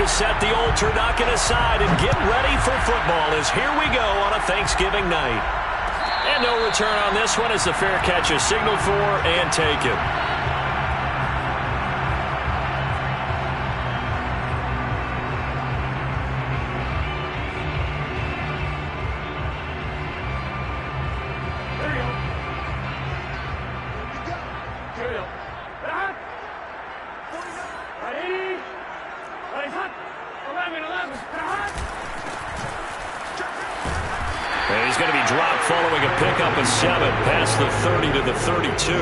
set the old turducken aside and get ready for football as here we go on a Thanksgiving night. And no return on this one as the fair catch is signaled for and taken. And he's going to be dropped following a pickup of 7 past the 30 to the 32.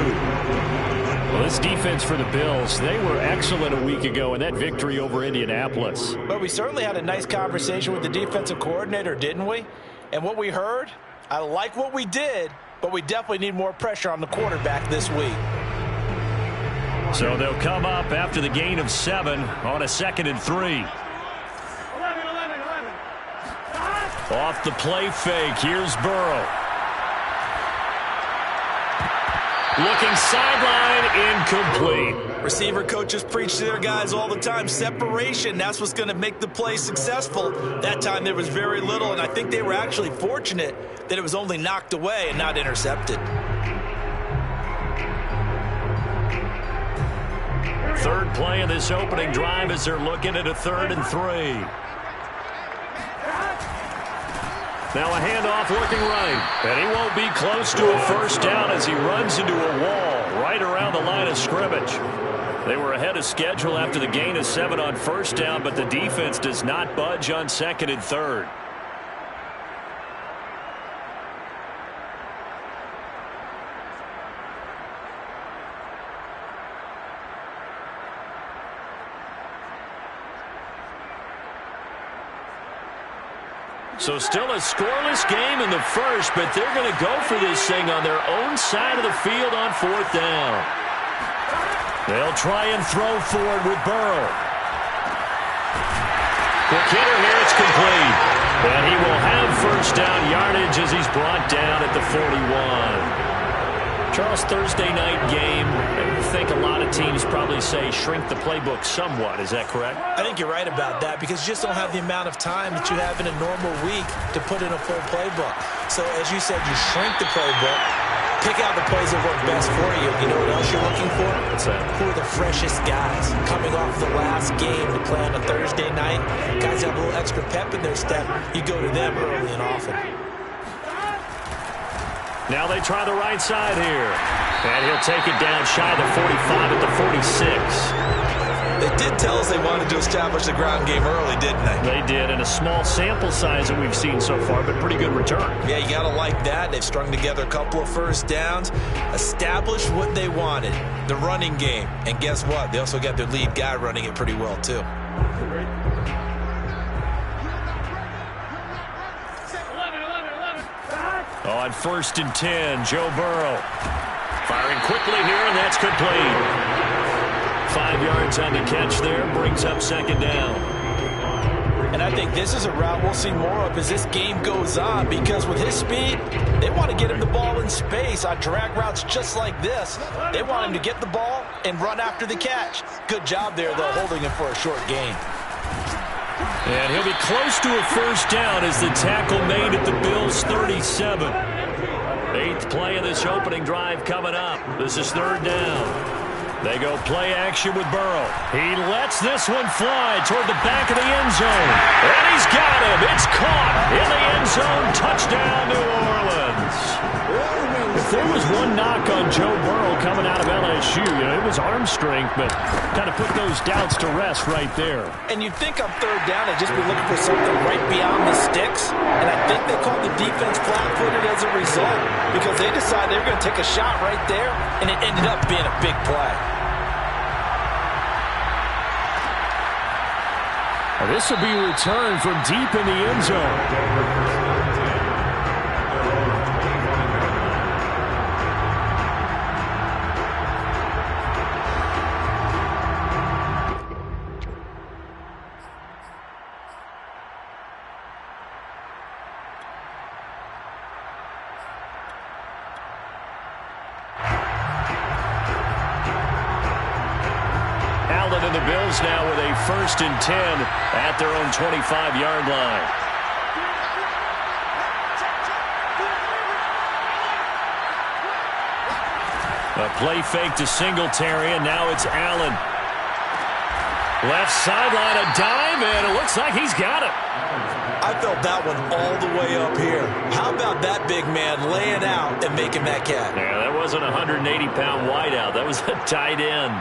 Well, this defense for the Bills, they were excellent a week ago in that victory over Indianapolis. But we certainly had a nice conversation with the defensive coordinator, didn't we? And what we heard, I like what we did, but we definitely need more pressure on the quarterback this week. So they'll come up after the gain of 7 on a 2nd and 3. Off the play fake, here's Burrow. Looking sideline, incomplete. Receiver coaches preach to their guys all the time. Separation, that's what's going to make the play successful. That time there was very little, and I think they were actually fortunate that it was only knocked away and not intercepted. Third play of this opening drive as they're looking at a 3rd and 3. Now a handoff looking right. And he won't be close to a first down as he runs into a wall right around the line of scrimmage. They were ahead of schedule after the gain of 7 on first down, but the defense does not budge on 2nd and 3rd. So still a scoreless game in the first, but they're going to go for this thing on their own side of the field on 4th down. They'll try and throw for it with Burrow. Quick hitter here, it's complete. And he will have first down yardage as he's brought down at the 41. Charles, Thursday night game, I think a lot of teams probably say shrink the playbook somewhat. Is that correct? I think you're right about that because you just don't have the amount of time that you have in a normal week to put in a full playbook. So as you said, you shrink the playbook, pick out the plays that work best for you. You know what else you're looking for? What's that? Who are the freshest guys coming off the last game to play on a Thursday night? Guys have a little extra pep in their step. You go to them early and often. Now they try the right side here. And he'll take it down shy of the 45 at the 46. They did tell us they wanted to establish the ground game early, didn't they? They did, and a small sample size that we've seen so far, but pretty good return. Yeah, you got to like that. They've strung together a couple of first downs, established what they wanted, the running game. And guess what? They also got their lead guy running it pretty well, too. On 1st and 10, Joe Burrow. Firing quickly here, and that's complete. 5 yards on the catch there, brings up 2nd down. And I think this is a route we'll see more of as this game goes on because with his speed, they want to get him the ball in space on drag routes just like this. They want him to get the ball and run after the catch. Good job there, though, holding him for a short gain. And he'll be close to a first down as the tackle made at the Bills' 37. 8th play of this opening drive coming up. This is 3rd down. They go play action with Burrow. He lets this one fly toward the back of the end zone. And he's got him. It's caught in the end zone. Touchdown, New Orleans. If there was one knock on Joe Burrow coming out of LSU, it was arm strength, but kind of put those doubts to rest right there. And you'd think on 3rd down, they'd just be looking for something right beyond the sticks. And I think they called the defense flat-footed as a result because they decided they were going to take a shot right there, and it ended up being a big play. This will be returned from deep in the end zone. Allen and the Bills now with a 1st and 10 at their own 25-yard line. A play fake to Singletary, and now it's Allen. Left sideline, a dive, and it looks like he's got it. I felt that one all the way up here. How about that big man laying out and making that catch? Yeah, that wasn't a 180-pound wideout. That was a tight end.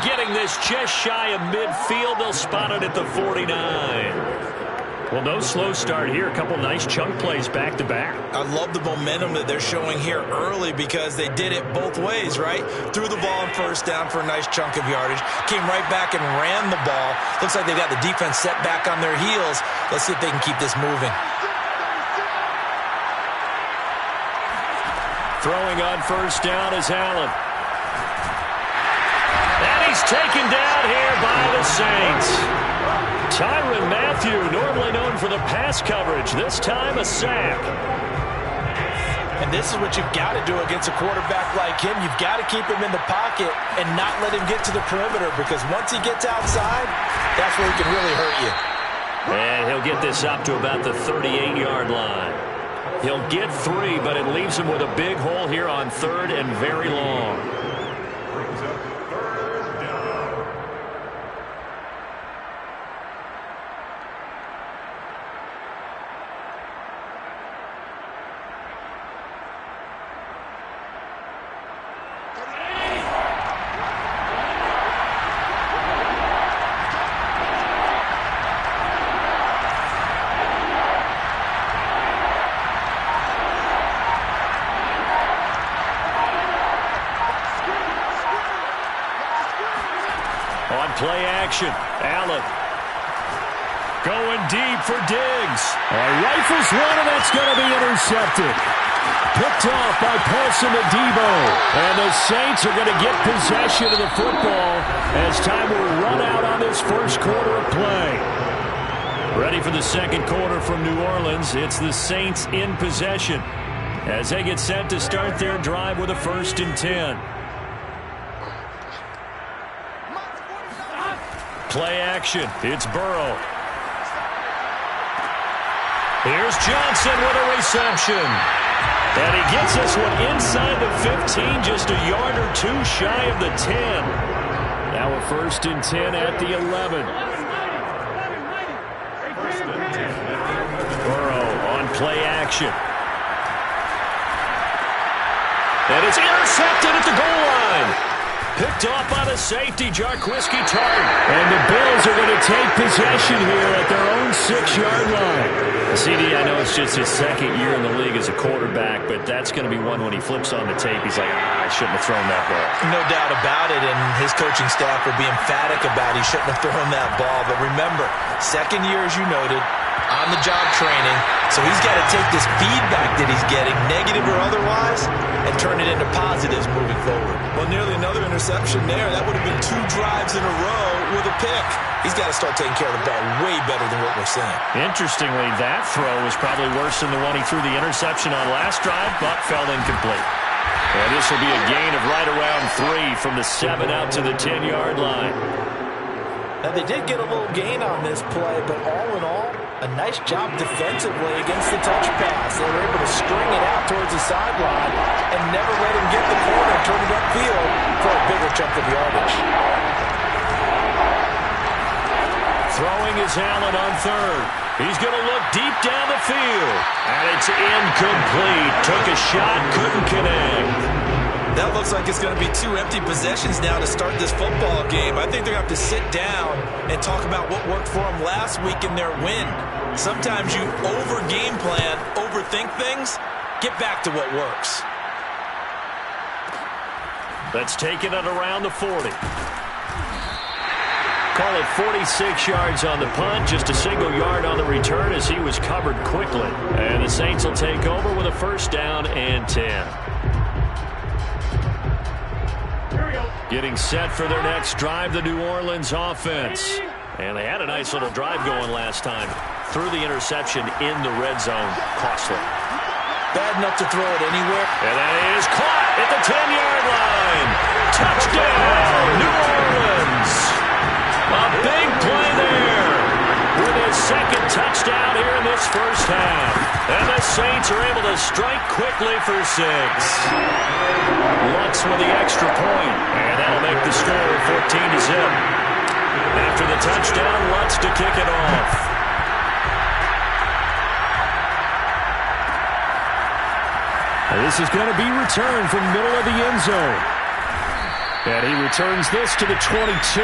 Getting this just shy of midfield. They'll spot it at the 49. Well, no slow start here. A couple nice chunk plays back-to-back. I love the momentum that they're showing here early because they did it both ways, right? Threw the ball on 1st down for a nice chunk of yardage. Came right back and ran the ball. Looks like they got the defense set back on their heels. Let's see if they can keep this moving. Throwing on 1st down is Allen. He's taken down here by the Saints. Tyrann Mathieu, normally known for the pass coverage, this time a sack. And this is what you've got to do against a quarterback like him. You've got to keep him in the pocket and not let him get to the perimeter, because once he gets outside, that's where he can really hurt you. And he'll get this up to about the 38-yard line. He'll get 3, but it leaves him with a big hole here on 3rd and very long. Play action. Allen going deep for Diggs. Rifles one, and that's going to be intercepted. Picked off by Paulson Adebo. And the Saints are going to get possession of the football as time will run out on this 1st quarter of play. Ready for the 2nd quarter from New Orleans. It's the Saints in possession as they get set to start their drive with a 1st and 10. Play action. It's Burrow. Here's Johnson with a reception. And he gets this one inside the 15, just a yard or 2 shy of the 10. Now a 1st and 10 at the 11. Burrow on play action. And it's intercepted at the goal line. Picked off by the safety, Jarquiski Tartt. And the Bills are going to take possession here at their own 6-yard line. CD, I know it's just his 2nd year in the league as a quarterback, but that's going to be one when he flips on the tape. He's like, I shouldn't have thrown that ball. No doubt about it, and his coaching staff will be emphatic about he shouldn't have thrown that ball. But remember, 2nd year, as you noted, on-the-job training. So he's got to take this feedback that he's getting, negative or otherwise, and turn it into positives moving forward. Well, nearly another interception there. That would have been 2 drives in a row with a pick. He's got to start taking care of the ball way better than what we're seeing. Interestingly, that throw was probably worse than the one he threw the interception on last drive, but fell incomplete. And this will be a gain of right around 3 from the 7 out to the 10-yard line. Now, they did get a little gain on this play, but all in all, a nice job defensively against the touch pass. They were able to string it out towards the sideline and never let him get the corner and turn it upfield for a bigger chunk of yardage. Throwing is Allen on 3rd. He's going to look deep down the field. And it's incomplete. Took a shot, couldn't connect. That looks like it's going to be 2 empty possessions now to start this football game. I think they're going to have to sit down and talk about what worked for them last week in their win. Sometimes you over-game plan, overthink things. Get back to what works. Let's take it at around the 40. Call it 46 yards on the punt, just a single yard on the return as he was covered quickly. And the Saints will take over with a first down and 10. Getting set for their next drive, the New Orleans offense. And they had a nice little drive going last time. Threw the interception in the red zone. Costly. Bad enough to throw it anywhere. And that is caught at the 10-yard line. Touchdown, New Orleans. A big play there with his second touchdown here in this first half. And the Saints are able to strike quickly for 6. Lutz with the extra point. And that'll make the score 14-0. After the touchdown, Lutz to kick it off. This is going to be returned from the middle of the end zone. And he returns this to the 22.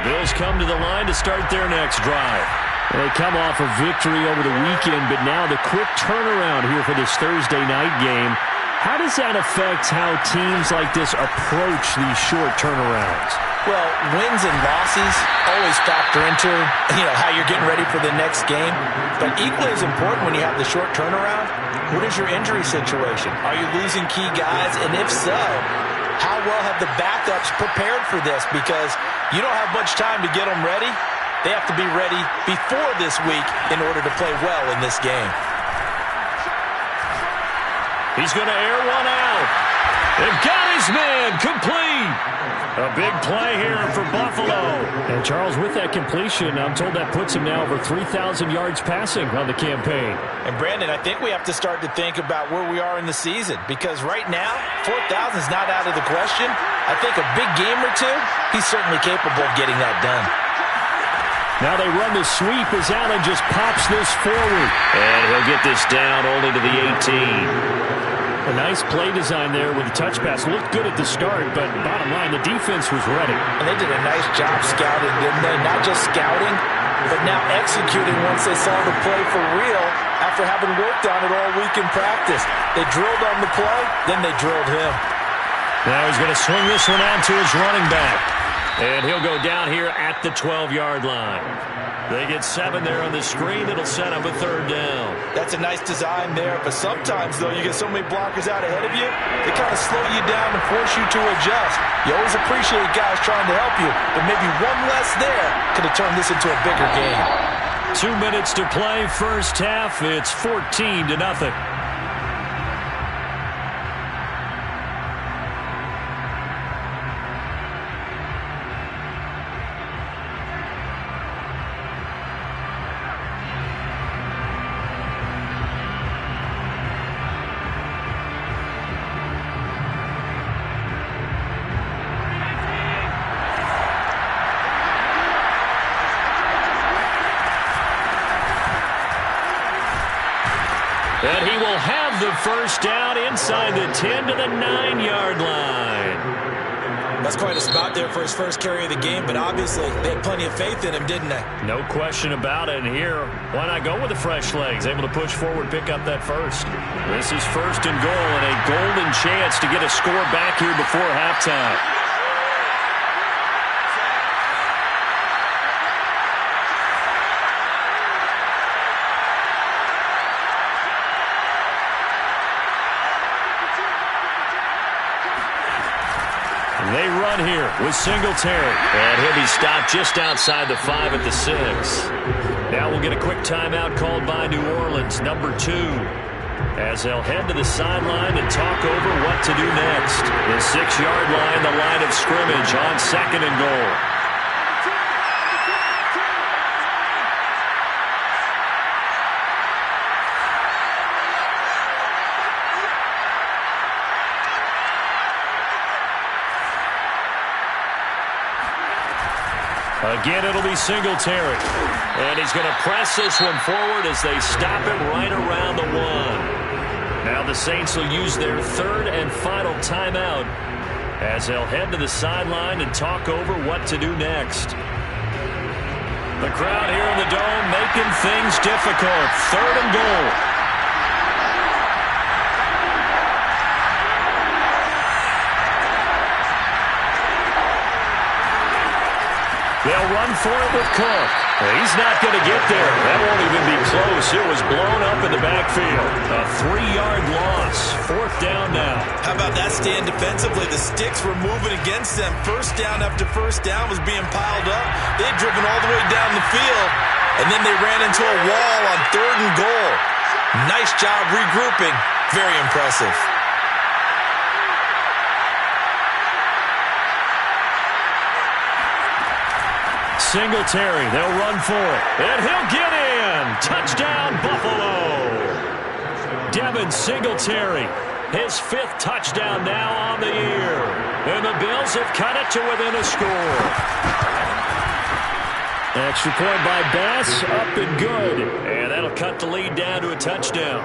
Bills come to the line to start their next drive. They come off a victory over the weekend, but now the quick turnaround here for this Thursday night game. How does that affect how teams like this approach these short turnarounds? Well, wins and losses always factor into, how you're getting ready for the next game. But equally as important when you have the short turnaround, what is your injury situation? Are you losing key guys? And if so, how well have the backups prepared for this? Because you don't have much time to get them ready. They have to be ready before this week in order to play well in this game. He's going to air one out. They've got his man complete. A big play here for Buffalo. And Charles, with that completion, I'm told that puts him now over 3,000 yards passing on the campaign. And Brandon, I think we have to start to think about where we are in the season, because right now, 4,000 is not out of the question. I think a big game or two, he's certainly capable of getting that done. Now they run the sweep as Allen just pops this forward. And he'll get this down only to the 18. A nice play design there with the touch pass. Looked good at the start, but bottom line, the defense was ready. And they did a nice job scouting, didn't they? Not just scouting, but now executing once they saw the play for real after having worked on it all week in practice. They drilled on the play, then they drilled him. Now he's going to swing this one out to his running back. And he'll go down here at the 12-yard line. They get 7 there on the screen. It'll set up a third down. That's a nice design there, but sometimes, though, you get so many blockers out ahead of you, they kind of slow you down and force you to adjust. You always appreciate guys trying to help you, but maybe one less there could have turned this into a bigger game. 2 minutes to play, first half. It's 14-0. And he will have the first down inside the 10 to the 9-yard line. That's quite a spot there for his first carry of the game, but obviously they had plenty of faith in him, didn't they? No question about it. And here, why not go with the fresh legs? Able to push forward, pick up that first. This is first and goal, and a golden chance to get a score back here before halftime. They run here with Singletary. And he'll be stopped just outside the 5 at the 6. Now we'll get a quick timeout called by New Orleans, number 2. As they'll head to the sideline and talk over what to do next. The 6-yard line, the line of scrimmage on second and goal. Again, it'll be Singletary. And he's going to press this one forward as they stop him right around the 1. Now the Saints will use their third and final timeout as they'll head to the sideline and talk over what to do next. The crowd here in the Dome making things difficult. 3rd and goal. They'll run for it with Cook. He's not going to get there. That won't even be close. It was blown up in the backfield. A 3-yard loss. 4th down now. How about that stand defensively? The sticks were moving against them. First down after first down was being piled up. They'd driven all the way down the field, and then they ran into a wall on 3rd and goal. Nice job regrouping. Very impressive. Singletary, they'll run for it. And he'll get in. Touchdown, Buffalo. Devin Singletary, his 5th touchdown now on the year. And the Bills have cut it to within a score. Extra point by Bass, up and good. And that'll cut the lead down to a touchdown.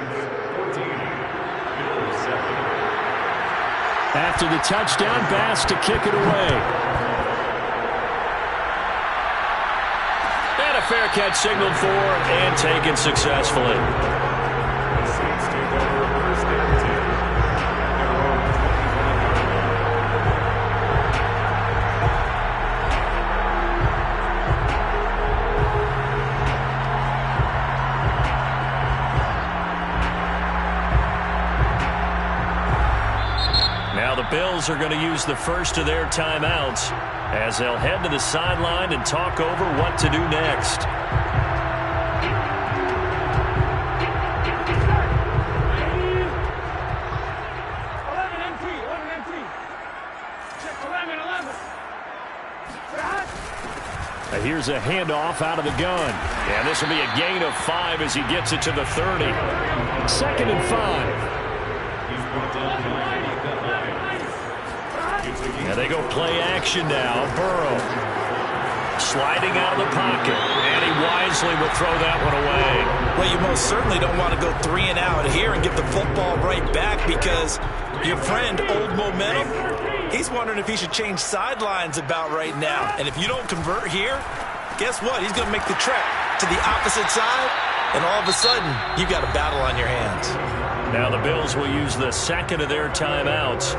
After the touchdown, Bass to kick it away. Fair catch signaled for and taken successfully. Now the Bills are going to use the first of their timeouts as they'll head to the sideline and talk over what to do next. Here's a handoff out of the gun. And this will be a gain of 5 as he gets it to the 30. 2nd and 5. And they go play action now. Burrow sliding out of the pocket. And he wisely will throw that one away. Well, you most certainly don't want to go 3 and out here and get the football right back because your friend, Old Momentum, he's wondering if he should change sidelines about right now. And if you don't convert here, guess what? He's going to make the trek to the opposite side, and all of a sudden, you've got a battle on your hands. Now the Bills will use the second of their timeouts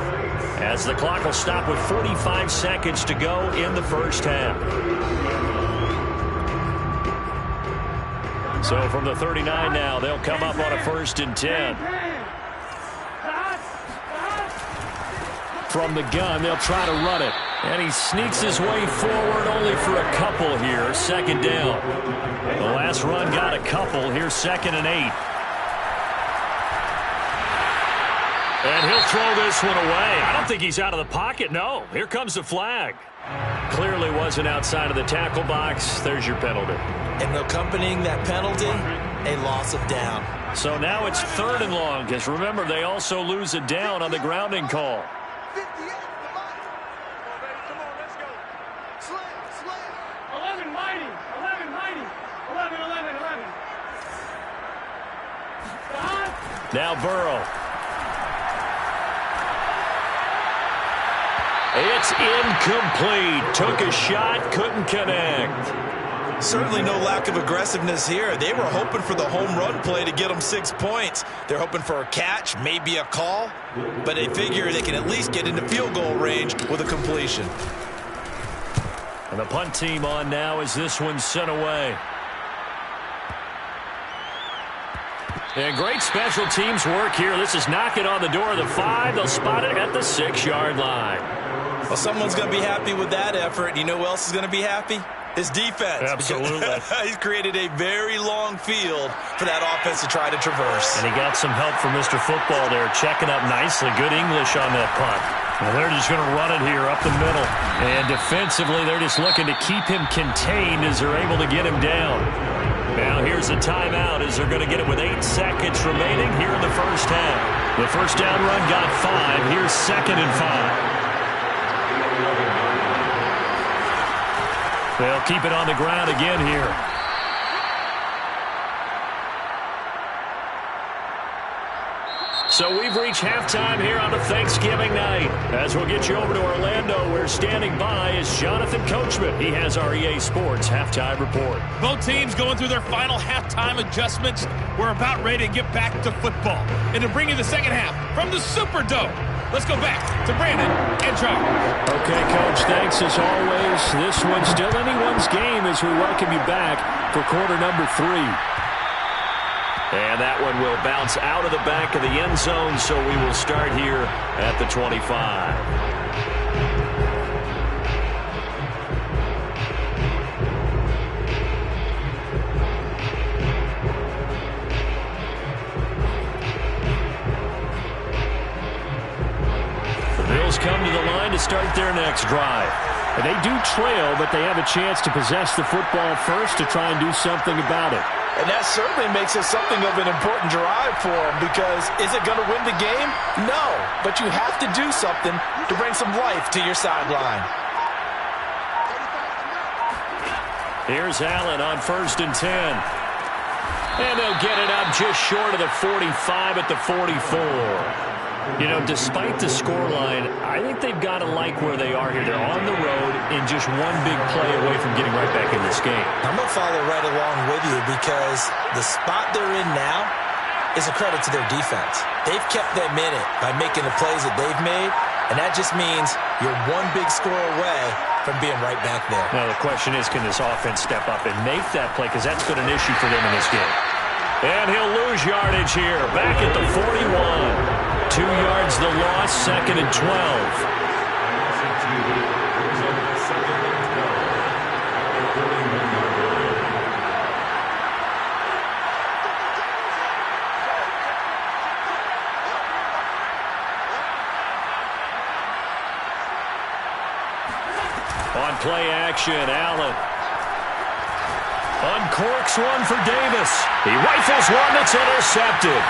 as the clock will stop with 45 seconds to go in the first half. So from the 39 now, they'll come up on a 1st and 10. From the gun, they'll try to run it. And he sneaks his way forward only for a couple here. 2nd down. The last run got a couple. Here's 2nd and 8. And he'll throw this one away. I don't think he's out of the pocket. No. Here comes the flag. Clearly wasn't outside of the tackle box. There's your penalty. And accompanying that penalty, a loss of down. So now it's 3rd and long, because remember, they also lose a down on the grounding call. 58, come on, let's go. Slam. 11 mighty. 11. Now Burrow. It's incomplete. Took a shot, couldn't connect. Certainly no lack of aggressiveness here. They were hoping for the home run play to get them 6 points. They're hoping for a catch, maybe a call, but they figure they can at least get into field goal range with a completion. And the punt team on now as this one's sent away. And great special teams work here. This is knocking on the door of the 5. They'll spot it at the 6-yard line. Well, someone's going to be happy with that effort. You know who else is going to be happy? His defense. Absolutely. He's created a very long field for that offense to try to traverse. And he got some help from Mr. Football there, checking up nicely. Good English on that punt. Well, they're just going to run it here up the middle. And defensively, they're just looking to keep him contained as they're able to get him down. Now here's a timeout as they're going to get it with 8 seconds remaining here in the first half. The first down run got 5. Here's 2nd and 5. They'll keep it on the ground again here. So we've reached halftime here on a Thanksgiving night. As we'll get you over to Orlando, where standing by is Jonathan Coachman. He has our EA Sports halftime report. Both teams going through their final halftime adjustments. We're about ready to get back to football. And to bring you the second half from the Superdome, let's go back to Brandon and Charles. Okay, Coach, thanks as always. This one's still anyone's game as we welcome you back for quarter number 3. And that one will bounce out of the back of the end zone, so we will start here at the 25. The Bills come to the line to start their next drive. And they do trail, but they have a chance to possess the football first to try and do something about it. And that certainly makes it something of an important drive for them, because is it going to win the game? No, but you have to do something to bring some life to your sideline. Here's Allen on 1st and 10. And they'll get it up just short of the 45 at the 44. You know, despite the scoreline, I think they've got to like where they are here. They're on the road and just one big play away from getting right back in this game. I'm going to follow right along with you, because the spot they're in now is a credit to their defense. They've kept them in it by making the plays that they've made, and that just means you're one big score away from being right back there. Now, the question is, can this offense step up and make that play, because that's been an issue for them in this game. And he'll lose yardage here, back at the 41. 2 yards the loss, 2nd and 12. On play action, Allen uncorks one for Davis. He rifles one that's intercepted.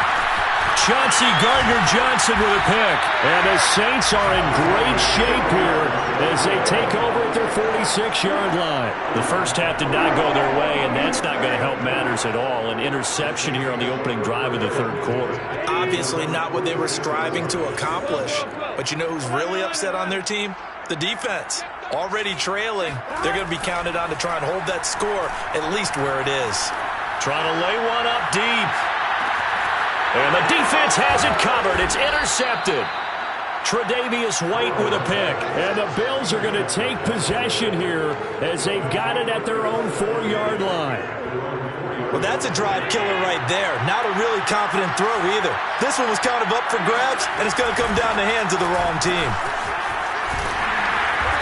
Chauncey Gardner-Johnson with a pick. And the Saints are in great shape here as they take over at their 46-yard line. The first half did not go their way, and that's not going to help matters at all. An interception here on the opening drive of the third quarter. Obviously not what they were striving to accomplish. But you know who's really upset on their team? The defense. Already trailing. They're going to be counted on to try and hold that score at least where it is. Trying to lay one up deep. And the defense has it covered. It's intercepted. Tre'Davious White with a pick. And the Bills are going to take possession here as they've got it at their own 4-yard line. Well, that's a drive killer right there. Not a really confident throw either. This one was kind of up for grabs, and it's going to come down the hands of the wrong team.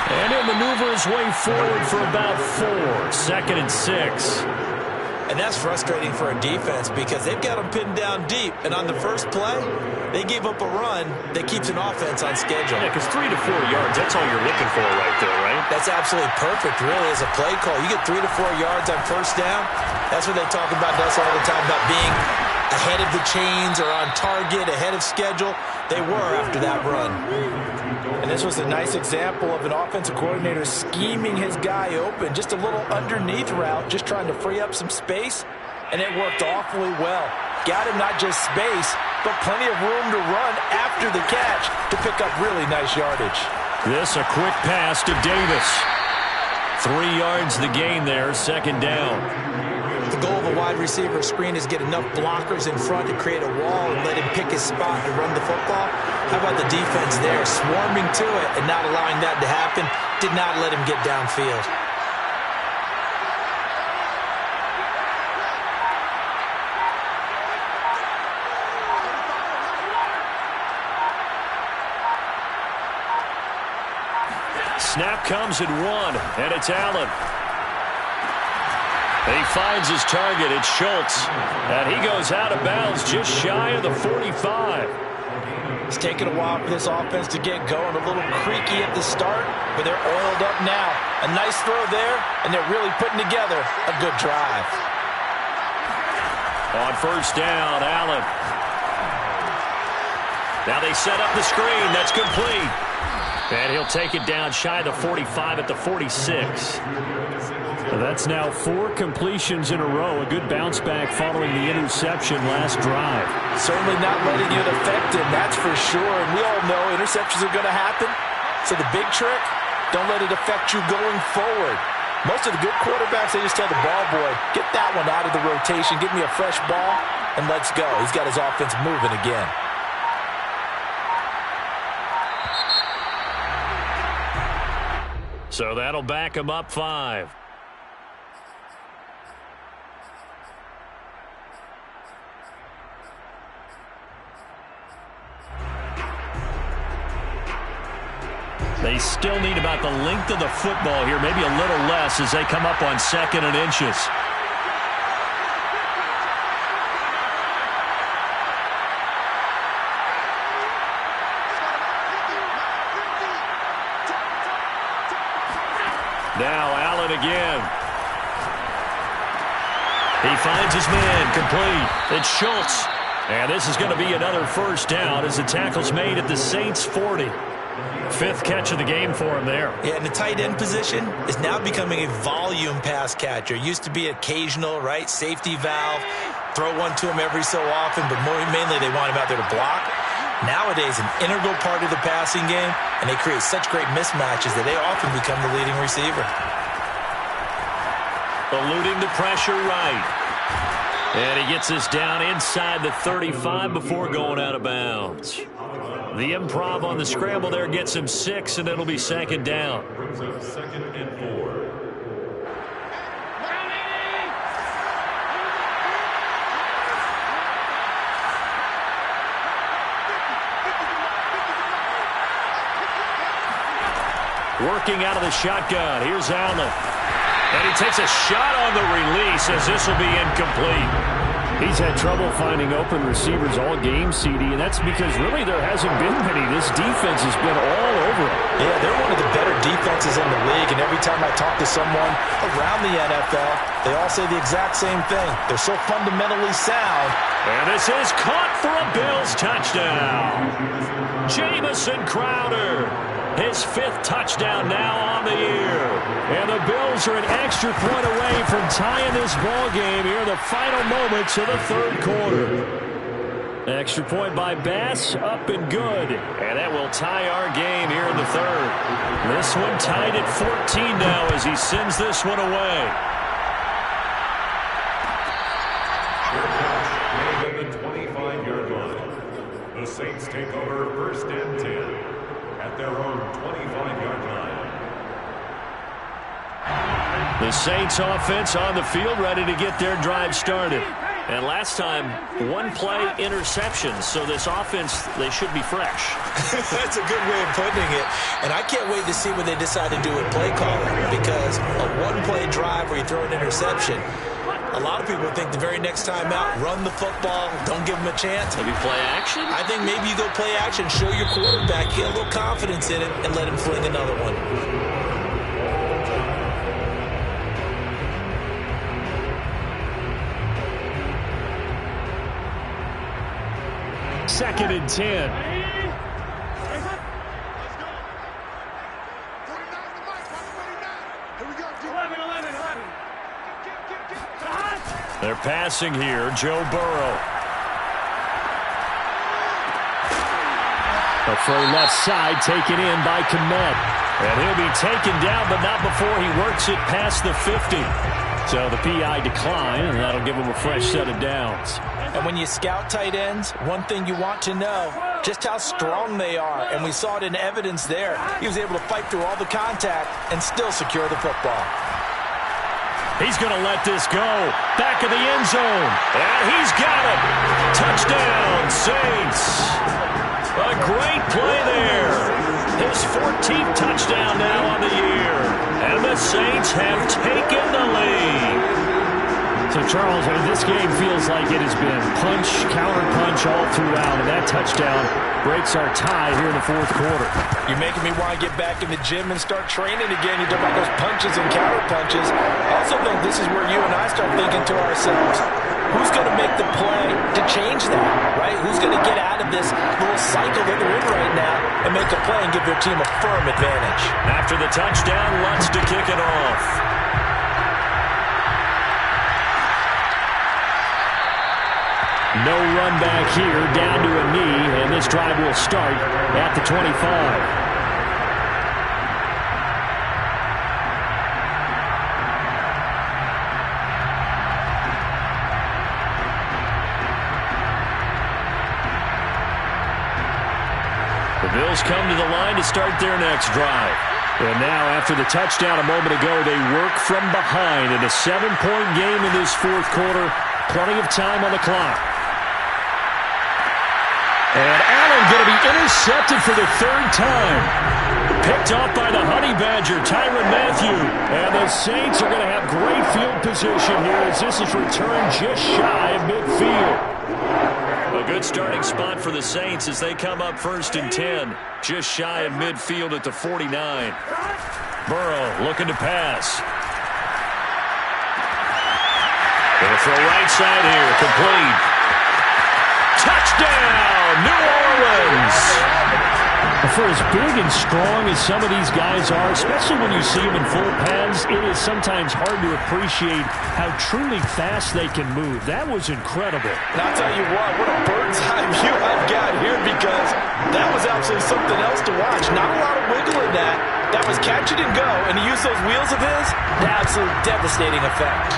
And he'll maneuver his way forward for about 4. 2nd and 6. And that's frustrating for a defense, because they've got them pinned down deep. And on the first play, they gave up a run that keeps an offense on schedule. Yeah, because 3 to 4 yards, that's all you're looking for right there, right? That's absolutely perfect, really, as a play call. You get 3 to 4 yards on first down. That's what they talk about us all the time, about being ahead of the chains or on target, ahead of schedule. They were after that run. And this was a nice example of an offensive coordinator scheming his guy open. Just a little underneath route, just trying to free up some space, and it worked awfully well. Got him not just space, but plenty of room to run after the catch to pick up really nice yardage. This a quick pass to Davis. 3 yards the gain there, 2nd down. The goal of a wide receiver screen is get enough blockers in front to create a wall and let him pick his spot to run the football. How about the defense there, swarming to it and not allowing that to happen? Did not let him get downfield. Snap comes at 1, and it's Allen. He finds his target. It's Schultz. And he goes out of bounds just shy of the 45. It's taken a while for this offense to get going. A little creaky at the start, but they're oiled up now. A nice throw there, and they're really putting together a good drive. On first down, Allen. Now they set up the screen. That's complete. And he'll take it down shy of the 45 at the 46. That's now 4 completions in a row. A good bounce back following the interception last drive. Certainly not letting it affect him, that's for sure. And we all know interceptions are going to happen. So the big trick, don't let it affect you going forward. Most of the good quarterbacks, they just tell the ball boy, get that one out of the rotation, give me a fresh ball, and let's go. He's got his offense moving again. So that'll back him up 5. They still need about the length of the football here, maybe a little less as they come up on 2nd and inches. Now Allen again. He finds his man complete. It's Schultz. And this is going to be another first down as the tackle's made at the Saints 40. 5th catch of the game for him there. Yeah, and the tight end position is now becoming a volume pass catcher. Used to be occasional, right? Safety valve. Throw one to him every so often, but mainly they want him out there to block. Nowadays, an integral part of the passing game, and they create such great mismatches that they often become the leading receiver. Eluding the pressure right. And he gets us down inside the 35 before going out of bounds. The improv on the scramble there gets him 6, and it'll be 2nd down. 2nd and 4. Working out of the shotgun. Here's Allen. And he takes a shot on the release as this will be incomplete. He's had trouble finding open receivers all game, CD, and that's because really there hasn't been many. This defense has been all over him. Yeah, they're one of the better defenses in the league, and every time I talk to someone around the NFL, they all say the exact same thing. They're so fundamentally sound. And this is caught for a Bills touchdown. Jamison Crowder. His 5th touchdown now on the year. And the Bills are an extra point away from tying this ball game here in the final moments of the 3rd quarter. Extra point by Bass, up and good. And that will tie our game here in the 3rd. This one tied at 14 now as he sends this one away. At the 25-yard line, the Saints take over 1st and 10. At their own 25-yard line. The Saints offense on the field ready to get their drive started. And last time, 1-play interception. So this offense, they should be fresh. That's a good way of putting it. And I can't wait to see what they decide to do with play calling. Because a 1-play drive where you throw an interception, a lot of people think the very next time out, run the football, don't give them a chance. Maybe play action? I think maybe you go play action, show your quarterback, get a little confidence in it, and let him fling another one. Second and 10. They're passing here. Joe Burrow. A throw left side taken in by Kmet. And he'll be taken down, but not before he works it past the 50. So the PI decline, and that'll give him a fresh set of downs. And when you scout tight ends, one thing you want to know, just how strong they are. And we saw it in evidence there. He was able to fight through all the contact and still secure the football. He's going to let this go. Back of the end zone. And he's got it. Touchdown, Saints. A great play there. His 14th touchdown now on the year. And the Saints have taken the lead. So, Charles, I mean, this game feels like it has been punch, counter-punch all throughout. And that touchdown breaks our tie here in the 4th quarter. You're making me want to get back in the gym and start training again. You talk about those punches and counter punches. I also think this is where you and I start thinking to ourselves, who's going to make the play to change that, right? Who's going to get out of this little cycle that they're in right now and make a play and give their team a firm advantage? After the touchdown, Lutz to kick it off. No run back here, down to a knee, and this drive will start at the 25. The Bills come to the line to start their next drive. And now, after the touchdown a moment ago, they work from behind in a 7-point game in this fourth quarter. Plenty of time on the clock. And Allen going to be intercepted for the third time. Picked off by the Honey Badger, Tyrann Mathieu. And the Saints are going to have great field position here as this is returned just shy of midfield. A good starting spot for the Saints as they come up 1st and 10. Just shy of midfield at the 49. Burrow looking to pass. Going to throw right side here. Complete. Touchdown, New Orleans! For as big and strong as some of these guys are, especially when you see them in full pads, it is sometimes hard to appreciate how truly fast they can move. That was incredible. And I'll tell you what a bird's eye view I've got here, because that was absolutely something else to watch. Not a lot of wiggle in that. That was catch it and go, and he used those wheels of his to absolute devastating effect.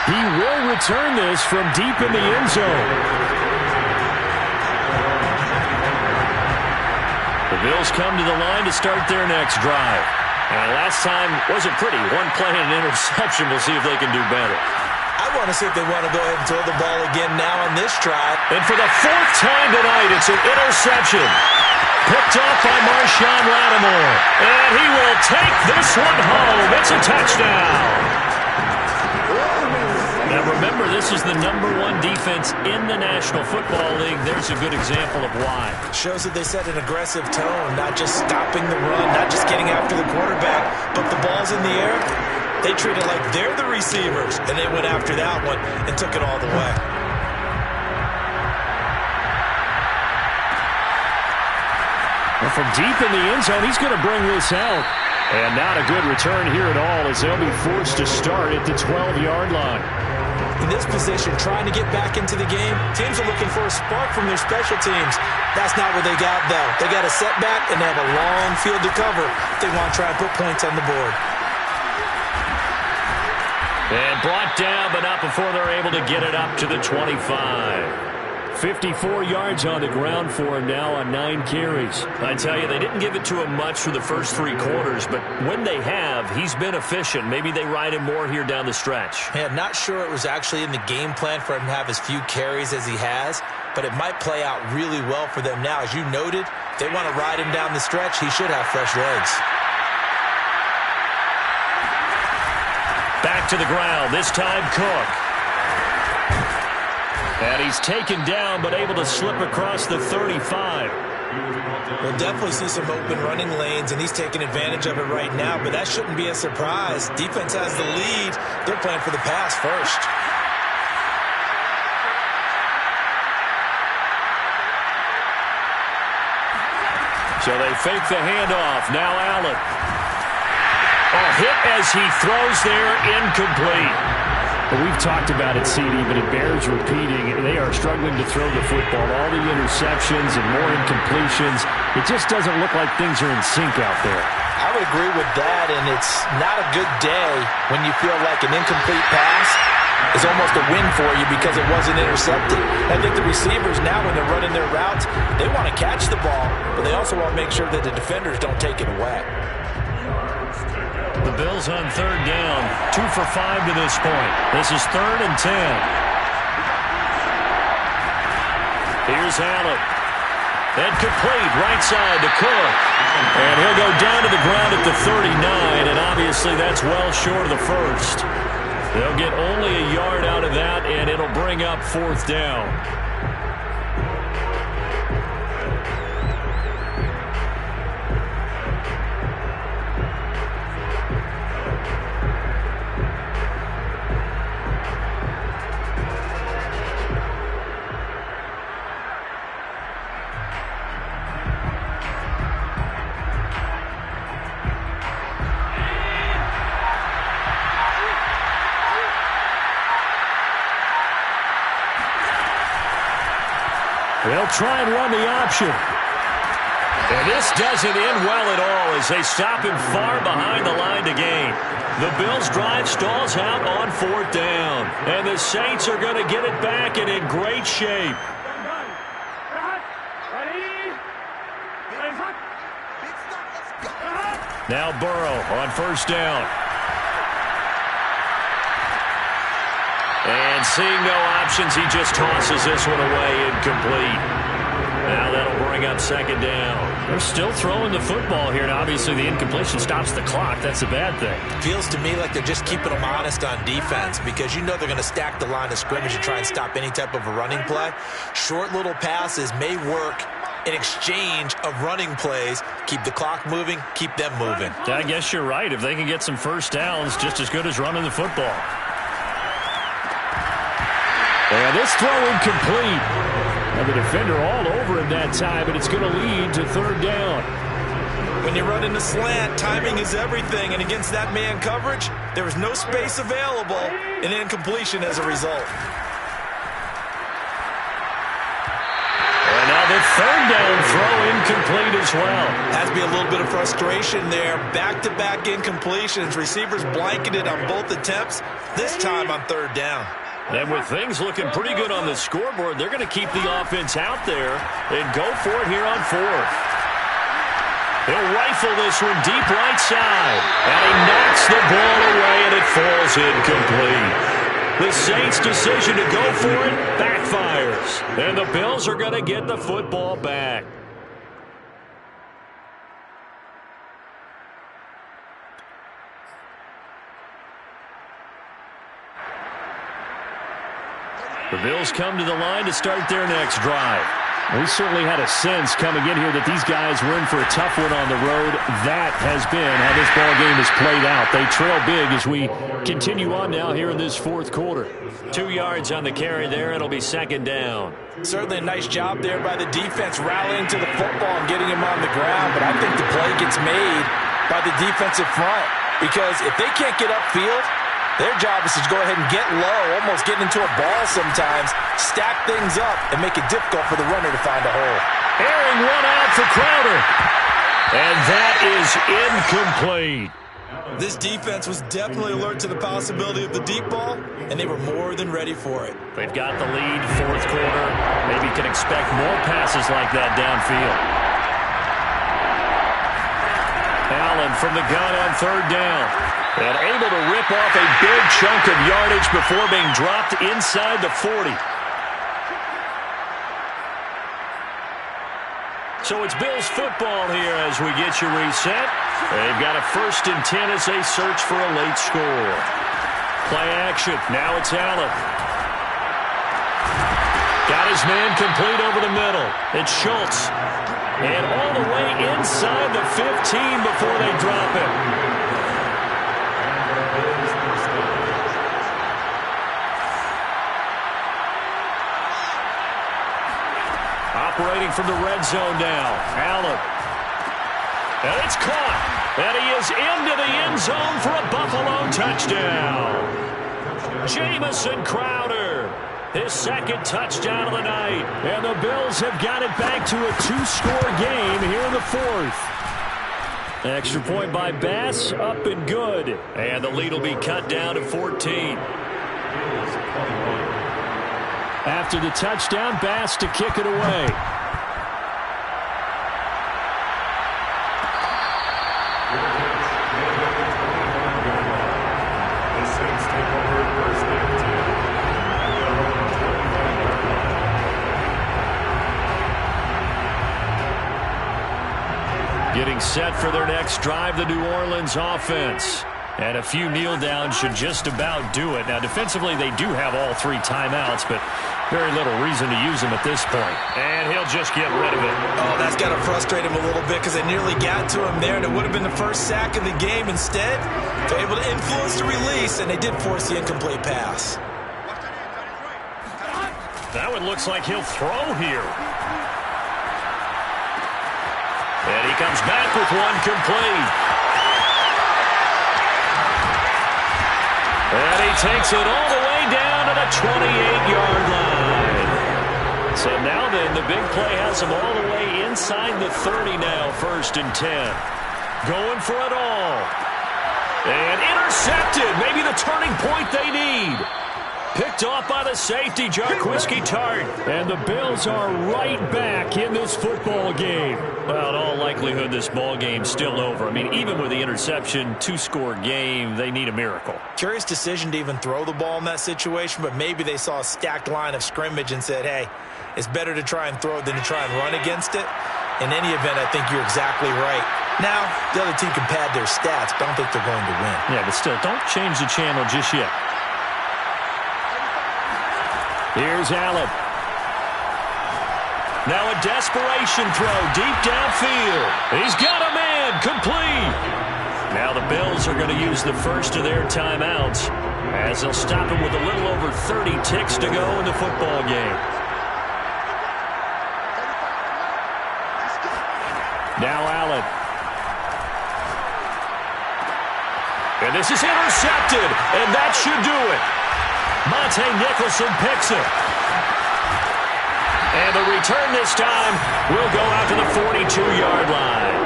He will return this from deep in the end zone. The Bills come to the line to start their next drive. And last time wasn't pretty. One play and an interception. We'll see if they can do better. I want to see if they want to go ahead and throw the ball again now on this drive. And for the 4th time tonight, it's an interception. Picked off by Marshawn Lattimore. And he will take this one home. It's a touchdown. Now remember, this is the #1 defense in the National Football League. There's a good example of why. Shows that they set an aggressive tone, not just stopping the run, not just getting after the quarterback, but the ball's in the air. They treat it like they're the receivers, and they went after that one and took it all the way. Well, from deep in the end zone, he's going to bring this out. And not a good return here at all, as they'll be forced to start at the 12-yard line. In this position, trying to get back into the game, teams are looking for a spark from their special teams. That's not what they got, though. They got a setback, and they have a long field to cover if they want to try and put points on the board. And brought down, but not before they're able to get it up to the 25. 54 yards on the ground for him now on 9 carries. I tell you, they didn't give it to him much for the first 3 quarters, but when they have, he's been efficient. Maybe they ride him more here down the stretch. Yeah, not sure it was actually in the game plan for him to have as few carries as he has, but it might play out really well for them now. As you noted, if they want to ride him down the stretch, he should have fresh legs. Back to the ground, this time Cook. And he's taken down, but able to slip across the 35. We'll definitely see some open running lanes, and he's taking advantage of it right now, but that shouldn't be a surprise. Defense has the lead. They're playing for the pass first. So they fake the handoff. Now Allen. A hit as he throws there, incomplete. But we've talked about it, CD, but it bears repeating. They are struggling to throw the football. All the interceptions and more incompletions. It just doesn't look like things are in sync out there. I would agree with that, and it's not a good day when you feel like an incomplete pass is almost a win for you because it wasn't intercepted. I think the receivers now, when they're running their routes, they want to catch the ball, but they also want to make sure that the defenders don't take it away. The Bills on 3rd down, 2 for 5 to this point. This is 3rd and 10. Here's Allen. And complete, right side to Cook. And he'll go down to the ground at the 39, and obviously that's well short of the first. They'll get only a yard out of that, and it'll bring up 4th down. they'll try and run the option. And this doesn't end well at all as they stop him far behind the line to gain. The Bills' drive stalls out on 4th down. And the Saints are going to get it back and in great shape. Now Burrow on 1st down. And seeing no options, he just tosses this one away incomplete. Now that'll bring up 2nd down. They're still throwing the football here, and obviously the incompletion stops the clock. That's a bad thing. Feels to me like they're just keeping them honest on defense because you know they're going to stack the line of scrimmage and try and stop any type of a running play. Short little passes may work in exchange of running plays. Keep the clock moving, keep them moving. I guess you're right. If they can get some first downs, just as good as running the football. And this throw incomplete. And the defender all over him that time, but it's going to lead to 3rd down. When you run in the slant, timing is everything, and against that man coverage, there was no space available, and incompletion as a result. And now the 3rd down throw incomplete as well. Has to be a little bit of frustration there. Back-to-back incompletions. Receivers blanketed on both attempts, this time on 3rd down. And with things looking pretty good on the scoreboard, they're going to keep the offense out there and go for it here on 4th. They'll rifle this one deep right side. And he knocks the ball away, and it falls incomplete. The Saints' decision to go for it backfires. And the Bills are going to get the football back. The Bills come to the line to start their next drive. We certainly had a sense coming in here that these guys were in for a tough one on the road. That has been how this ball game has played out. They trail big as we continue on now here in this 4th quarter. 2 yards on the carry there. It'll be 2nd down. Certainly a nice job there by the defense rallying to the football and getting him on the ground. But I think the play gets made by the defensive front because if they can't get upfield, their job is to go ahead and get low, almost get into a ball sometimes, stack things up, and make it difficult for the runner to find a hole. Airing one out for Crowder. And that is incomplete. This defense was definitely alert to the possibility of the deep ball, and they were more than ready for it. They've got the lead, 4th quarter. Maybe can expect more passes like that downfield. Allen from the gun on 3rd down. And able to rip off a big chunk of yardage before being dropped inside the 40. So it's Bills football here as we get you reset. They've got a 1st and 10 as they search for a late score. Play action. Now it's Allen. Got his man complete over the middle. It's Schultz. And all the way inside the 15 before they drop it. Operating from the red zone now. Allen. And it's caught. And he is into the end zone for a Buffalo touchdown. Jamison Crowder. His 2nd touchdown of the night. And the Bills have got it back to a 2-score game here in the 4th. Extra point by Bass, up and good. And the lead will be cut down to 14. After the touchdown, Bass to kick it away. Getting set for their next drive, the New Orleans offense. And a few kneel downs should just about do it. Now, defensively, they do have all 3 timeouts, but very little reason to use them at this point. And he'll just get rid of it. Oh, that's got to frustrate him a little bit because they nearly got to him there, and it would have been the first sack of the game. Instead, they're able to influence the release, and they did force the incomplete pass. That one looks like he'll throw here. And he comes back with one complete. And he takes it all the way down to the 28-yard line. So now then, the big play has them all the way inside the 30 now, 1st and 10. Going for it all. And intercepted. Maybe the turning point they need. Picked off by the safety, Jarquiski Tartt. And the Bills are right back in this football game. Well, in all likelihood, this ball game's still over. I mean, even with the interception, 2-score game, they need a miracle. Curious decision to even throw the ball in that situation, but maybe they saw a stacked line of scrimmage and said, hey, it's better to try and throw it than to try and run against it. In any event, I think you're exactly right. Now, the other team can pad their stats, but I don't think they're going to win. Yeah, but still, don't change the channel just yet. Here's Allen. Now a desperation throw deep downfield. He's got a man, complete. Now the Bills are going to use the first of their timeouts as they'll stop him with a little over 30 ticks to go in the football game. Now Allen. And this is intercepted, and that should do it. Monte Nicholson picks it. And the return this time will go out to the 42-yard line.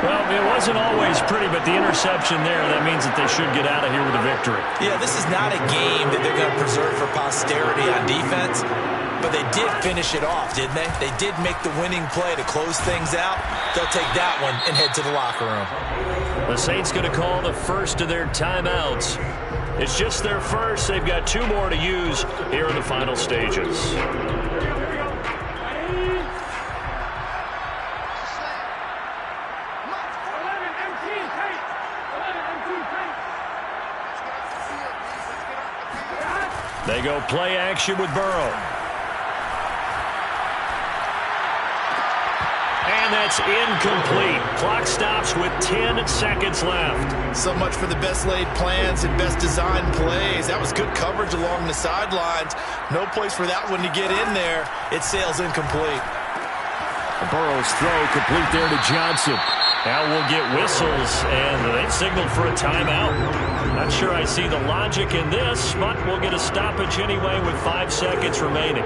Well, it wasn't always pretty, but the interception there, that means that they should get out of here with a victory. Yeah, this is not a game that they're going to preserve for posterity on defense, but they did finish it off, didn't they? They did make the winning play to close things out. They'll take that one and head to the locker room. The Saints going to call the first of their timeouts. It's just their first. They've got 2 more to use here in the final stages. They go play action with Burrow. And that's incomplete. Clock stops with 10 seconds left. So much for the best laid plans and best designed plays. That was good coverage along the sidelines. No place for that one to get in there. It sails incomplete. Burrow's throw complete there to Johnson. Now we'll get whistles, and they signaled for a timeout. Not sure I see the logic in this, but we'll get a stoppage anyway with 5 seconds remaining.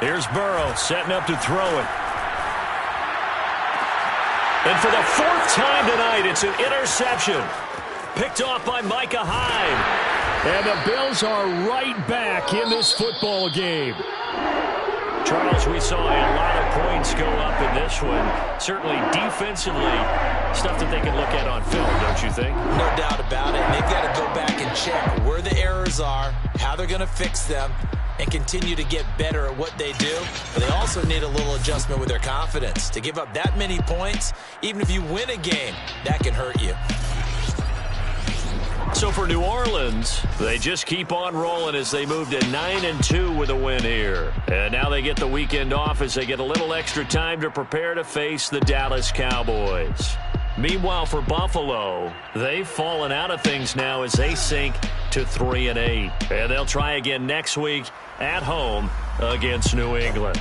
Here's Burrow setting up to throw it. And for the 4th time tonight, it's an interception. Picked off by Micah Hyde. And the Bills are right back in this football game. Charles, we saw a lot of points go up in this one. Certainly defensively, stuff that they can look at on film, don't you think? No doubt about it. And they've got to go back and check where the errors are, how they're going to fix them, and continue to get better at what they do. But they also need a little adjustment with their confidence. To give up that many points, even if you win a game, that can hurt you. So for New Orleans, they just keep on rolling as they move to 9-2 with a win here. And now they get the weekend off as they get a little extra time to prepare to face the Dallas Cowboys. Meanwhile, for Buffalo, they've fallen out of things now as they sink to 3-8. And they'll try again next week at home against New England.